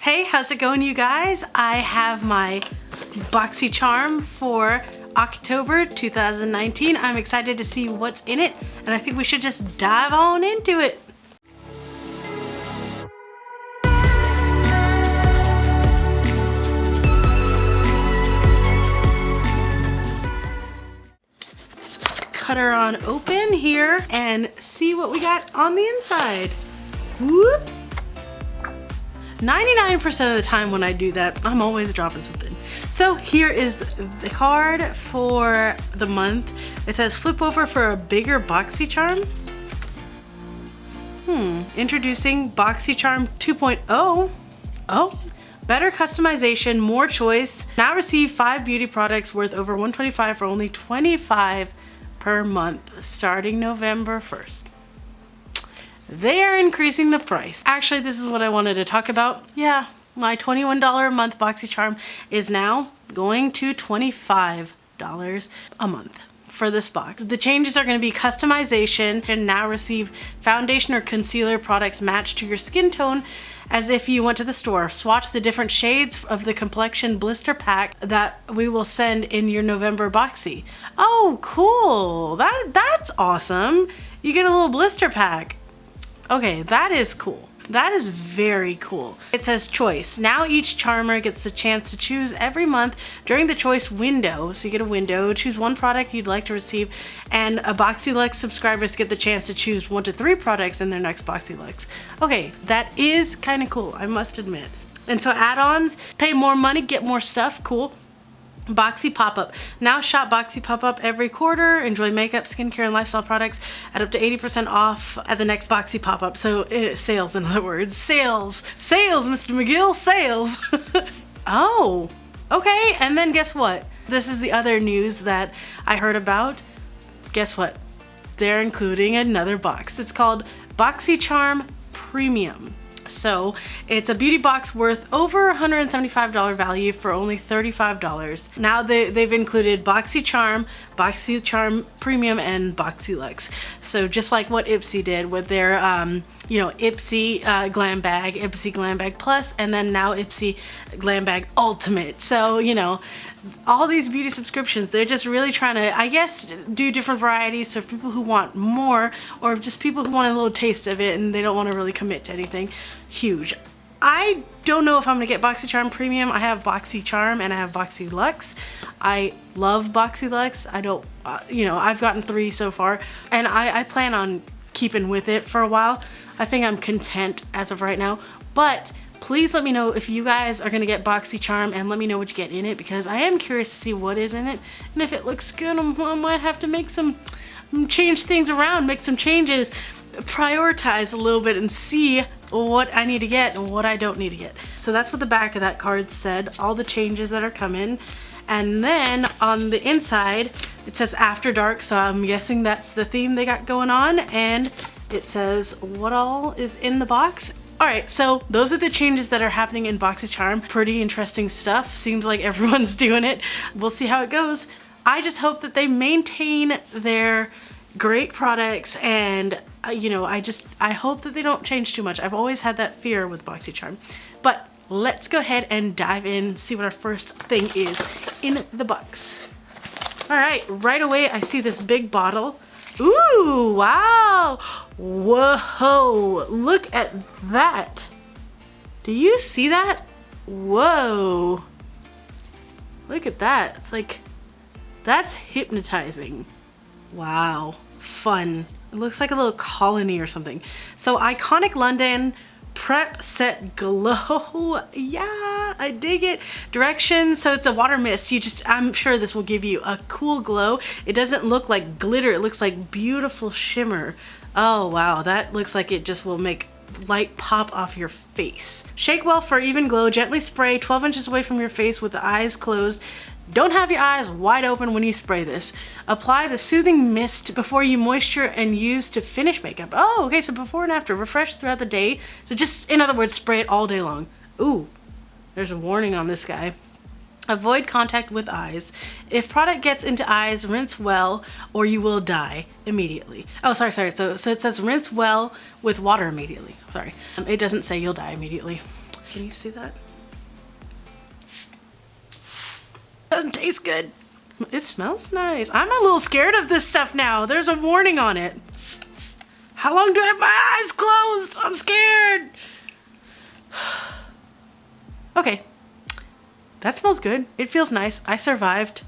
Hey, how's it going, you guys? I have my Boxycharm for October 2019. I'm excited to see what's in it, and I think we should just dive on into it. Let's cut her on open here and see what we got on the inside. Whoop! 99% of the time when I do that, I'm always dropping something. So here is the card for the month. It says flip over for a bigger Boxycharm. Introducing Boxycharm 2.0. Oh, better customization, more choice. Now receive 5 beauty products worth over $125 for only $25 per month starting November 1st. They are increasing the price. Actually, this is what I wanted to talk about. Yeah, my $21 a month Boxycharm is now going to $25 a month for this box. The changes are going to be customization and now receive foundation or concealer products matched to your skin tone as if you went to the store. Swatch the different shades of the complexion blister pack that we will send in your November Boxy. Oh, cool. That's awesome. You get a little blister pack. Okay, that is cool. That is very cool. It says choice. Now each charmer gets the chance to choose every month during the choice window. So you get a window, choose one product you'd like to receive, and a BoxyLuxe subscribers get the chance to choose 1 to 3 products in their next BoxyLuxe. Okay, that is kind of cool, I must admit. And so add-ons, pay more money, get more stuff, cool. Boxy pop-up. Now shop Boxy pop-up every quarter. Enjoy makeup, skincare, and lifestyle products at up to 80% off at the next Boxy pop-up. So sales, in other words. Sales, Mr. McGill, sales. Oh, okay. And then guess what? This is the other news that I heard about. Guess what? They're including another box. It's called Boxycharm Premium. So it's a beauty box worth over $175 value for only $35. Now they've included Boxycharm, Boxycharm Premium, and BoxyLuxe. So just like what Ipsy did with their, Ipsy Glam Bag, Ipsy Glam Bag Plus, and then now Ipsy Glam Bag Ultimate. So, all these beauty subscriptions, they're just really trying to, I guess, do different varieties. So for people who want more, or just people who want a little taste of it and they don't want to really commit to anything huge. I don't know if I'm gonna get Boxycharm Premium. I have Boxycharm and I have BoxyLuxe. I love BoxyLuxe. I don't, I've gotten 3 so far, and I plan on keeping with it for a while. I think I'm content as of right now, but please let me know if you guys are gonna get Boxycharm, and let me know what you get in it, because I am curious to see what is in it, and if it looks good, I might have to make change things around, make some changes, prioritize a little bit, and see what I need to get and what I don't need to get. So that's what the back of that card said, all the changes that are coming. And then on the inside, it says After Dark, so I'm guessing that's the theme they got going on, and it says what all is in the box. Alright, so those are the changes that are happening in Boxycharm. Pretty interesting stuff. Seems like everyone's doing it. We'll see how it goes. I just hope that they maintain their great products, and I hope that they don't change too much. I've always had that fear with Boxycharm. But let's go ahead and dive in, see what our first thing is in the box. Alright, right away I see this big bottle. Ooh, wow! Whoa! Look at that! Do you see that? Whoa! Look at that. It's like, that's hypnotizing. Wow. Fun. It looks like a little colony or something. So, Iconic London Prep Set Glow. Yeah, I dig it. Directions, so it's a water mist. I'm sure this will give you a cool glow. It doesn't look like glitter. It looks like beautiful shimmer. Oh, wow. That looks like it just will make light pop off your face. Shake well for even glow. Gently spray 12 inches away from your face with the eyes closed. Don't have your eyes wide open when you spray this. Apply the soothing mist before you moisture and use to finish makeup. Oh, okay, so before and after. Refresh throughout the day. So just, in other words, spray it all day long. Ooh, there's a warning on this guy. Avoid contact with eyes. If product gets into eyes, rinse well or you will die immediately. Oh, sorry. So it says rinse well with water immediately. Sorry. It doesn't say you'll die immediately. Can you see that? Doesn't taste good. It smells nice. I'm a little scared of this stuff now. There's a warning on it. How long do I have my eyes closed? I'm scared. Okay. That smells good. It feels nice. I survived.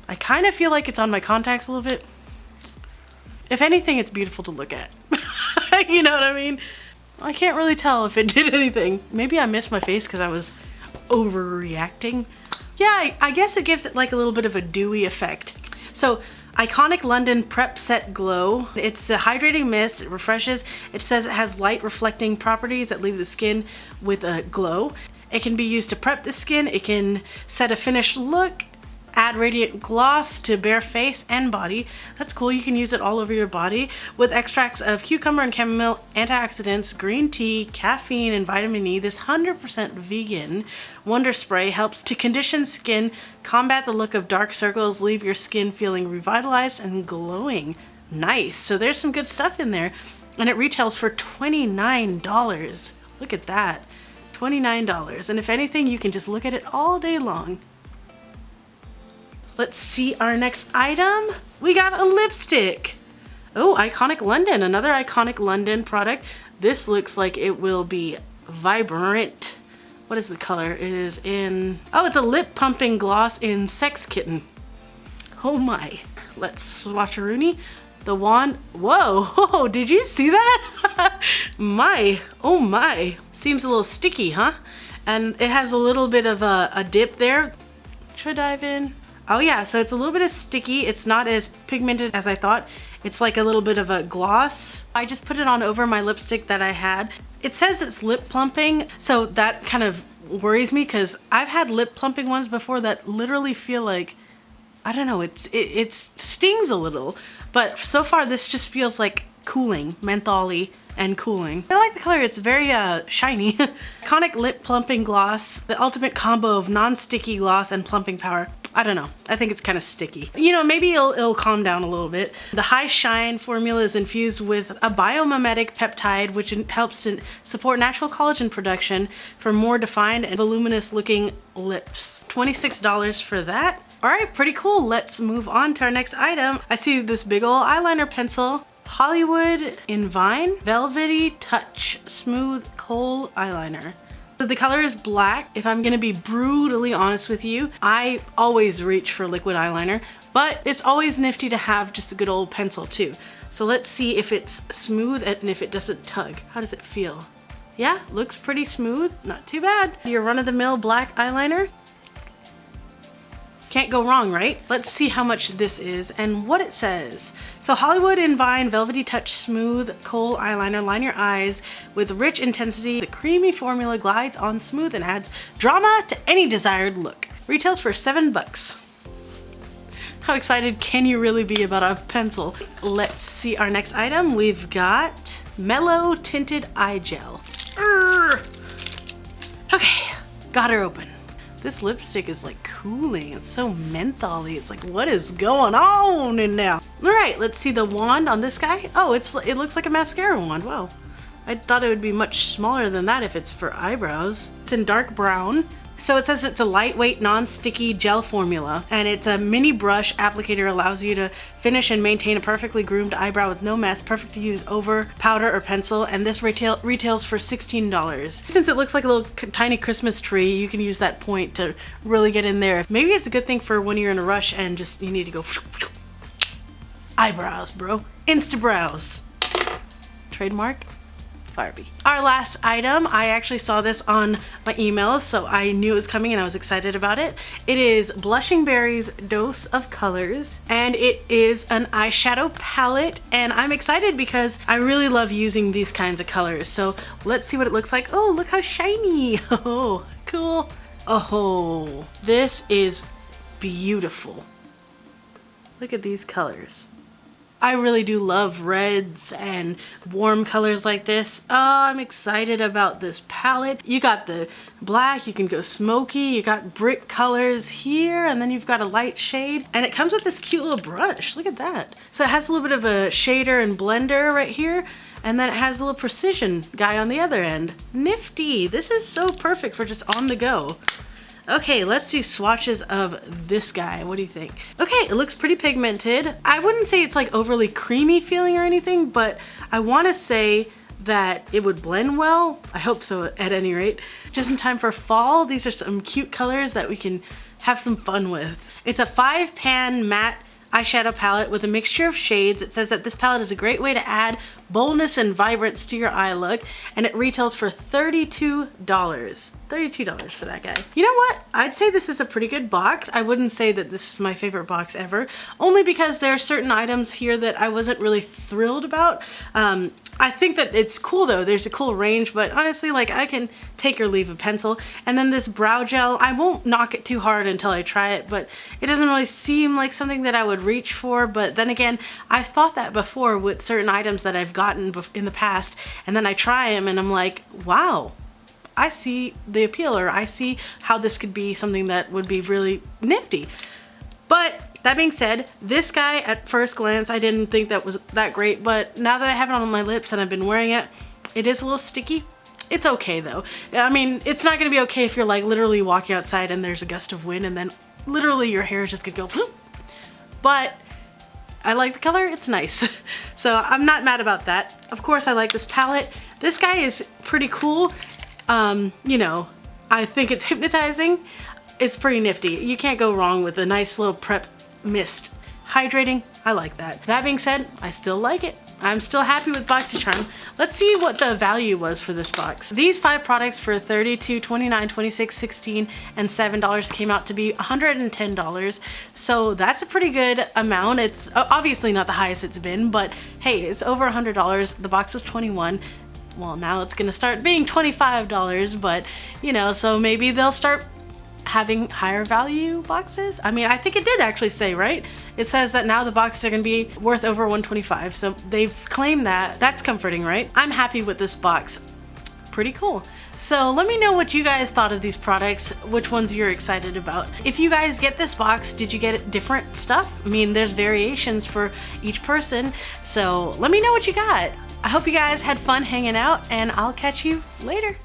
I kind of feel like it's on my contacts a little bit. If anything, it's beautiful to look at. You know what I mean? I can't really tell if it did anything. Maybe I missed my face because I was overreacting. Yeah, I guess it gives it like a little bit of a dewy effect. So, Iconic London Prep Set Glow. It's a hydrating mist. It refreshes. It says it has light reflecting properties that leave the skin with a glow. It can be used to prep the skin. It can set a finished look. Add radiant gloss to bare face and body. That's cool. You can use it all over your body with extracts of cucumber and chamomile, antioxidants, green tea, caffeine, and vitamin E. This 100% vegan Wonder Spray helps to condition skin, combat the look of dark circles, leave your skin feeling revitalized and glowing. Nice. So there's some good stuff in there. And it retails for $29. Look at that. $29. And if anything, you can just look at it all day long. Let's see our next item. We got a lipstick. Oh, Iconic London, another Iconic London product. This looks like it will be vibrant. What is the color? It is in, oh, it's a lip pumping gloss in Sex Kitten. Oh my. Let's swatcheroonie. The wand, whoa, did you see that? Oh my. Seems a little sticky, huh? And it has a little bit of a dip there. Should I dive in? Oh yeah, so it's a little bit of sticky. It's not as pigmented as I thought. It's like a little bit of a gloss. I just put it on over my lipstick that I had. It says it's lip plumping, so that kind of worries me because I've had lip plumping ones before that literally feel like, I don't know, it stings a little. But so far this just feels like cooling, mentholy and cooling. I like the color, it's very shiny. Iconic Lip Plumping Gloss, the ultimate combo of non-sticky gloss and plumping power. I don't know, I think it's kind of sticky. You know, maybe it'll calm down a little bit. The High Shine formula is infused with a biomimetic peptide which helps to support natural collagen production for more defined and voluminous looking lips. $26 for that. Alright, pretty cool. Let's move on to our next item. I see this big ol' eyeliner pencil. Hollywood in Vine Velvety Touch Smooth Kohl Eyeliner. So the color is black. If I'm gonna be brutally honest with you, I always reach for liquid eyeliner, but it's always nifty to have just a good old pencil too. So let's see if it's smooth and if it doesn't tug. How does it feel? Yeah, looks pretty smooth. Not too bad. Your run-of-the-mill black eyeliner. Can't go wrong, right? Let's see how much this is and what it says. So Hollywood in Vine Velvety Touch Smooth Kohl Eyeliner. Line your eyes with rich intensity. The creamy formula glides on smooth and adds drama to any desired look. Retails for $7. How excited can you really be about a pencil? Let's see our next item. We've got Mellow Tinted Eye Gel. Okay, got her open. This lipstick is like cooling. It's so mentholy. It's like, what is going on in now? All right, let's see the wand on this guy. Oh, it looks like a mascara wand. Wow. I thought it would be much smaller than that if it's for eyebrows. It's in dark brown. So it says it's a lightweight, non-sticky gel formula, and it's a mini brush applicator, allows you to finish and maintain a perfectly groomed eyebrow with no mess, perfect to use over powder or pencil, and this retails for $16. Since it looks like a little tiny Christmas tree, you can use that point to really get in there. Maybe it's a good thing for when you're in a rush and just you need to go eyebrows, bro. Insta-brows. Trademark. Barbie. Our last item, I actually saw this on my emails, so I knew it was coming and I was excited about it. It is Blushing Berries Dose of Colors, and it is an eyeshadow palette, and I'm excited because I really love using these kinds of colors. So let's see what it looks like. Oh, look how shiny. Oh, cool. Oh, this is beautiful. Look at these colors. I really do love reds and warm colors like this. Oh, I'm excited about this palette. You got the black, you can go smoky, you got brick colors here, and then you've got a light shade. And it comes with this cute little brush. Look at that. So it has a little bit of a shader and blender right here. And then it has a little precision guy on the other end. Nifty. This is so perfect for just on the go. Okay, let's do swatches of this guy. What do you think? Okay, it looks pretty pigmented. I wouldn't say it's like overly creamy feeling or anything, but I want to say that it would blend well. I hope so at any rate. Just in time for fall, these are some cute colors that we can have some fun with. It's a 5-pan matte eyeshadow palette with a mixture of shades. It says that this palette is a great way to add boldness and vibrance to your eye look, and it retails for $32. $32 for that guy. You know what? I'd say this is a pretty good box. I wouldn't say that this is my favorite box ever, only because there are certain items here that I wasn't really thrilled about. I think that it's cool though. There's a cool range, but honestly, like, I can take or leave a pencil. And then this brow gel, I won't knock it too hard until I try it, but it doesn't really seem like something that I would reach for. But then again, I've thought that before with certain items that I've gotten in the past, and then I try them and I'm like, wow, I see the appeal, or I see how this could be something that would be really nifty. But that being said, this guy at first glance, I didn't think that was that great, but now that I have it on my lips and I've been wearing it, it is a little sticky. It's okay though. I mean, it's not gonna be okay if you're like literally walking outside and there's a gust of wind and then literally your hair is just gonna go bloop. But I like the color, it's nice. So I'm not mad about that. Of course, I like this palette. This guy is pretty cool. You know, I think it's hypnotizing. It's pretty nifty. You can't go wrong with a nice little prep mist. Hydrating, I like that. That being said, I still like it. I'm still happy with Boxycharm. Let's see what the value was for this box. These 5 products for $32, $29, $26, $16, and $7 came out to be $110. So that's a pretty good amount. It's obviously not the highest it's been, but hey, it's over $100. The box was $21. Well, now it's gonna start being $25, but you know, so maybe they'll start having higher value boxes. I mean, I think it did actually say, right? It says that now the boxes are gonna be worth over $125, so they've claimed that. That's comforting, right? I'm happy with this box. Pretty cool. So let me know what you guys thought of these products, which ones you're excited about. If you guys get this box, did you get different stuff? I mean, there's variations for each person, so let me know what you got. I hope you guys had fun hanging out, and I'll catch you later.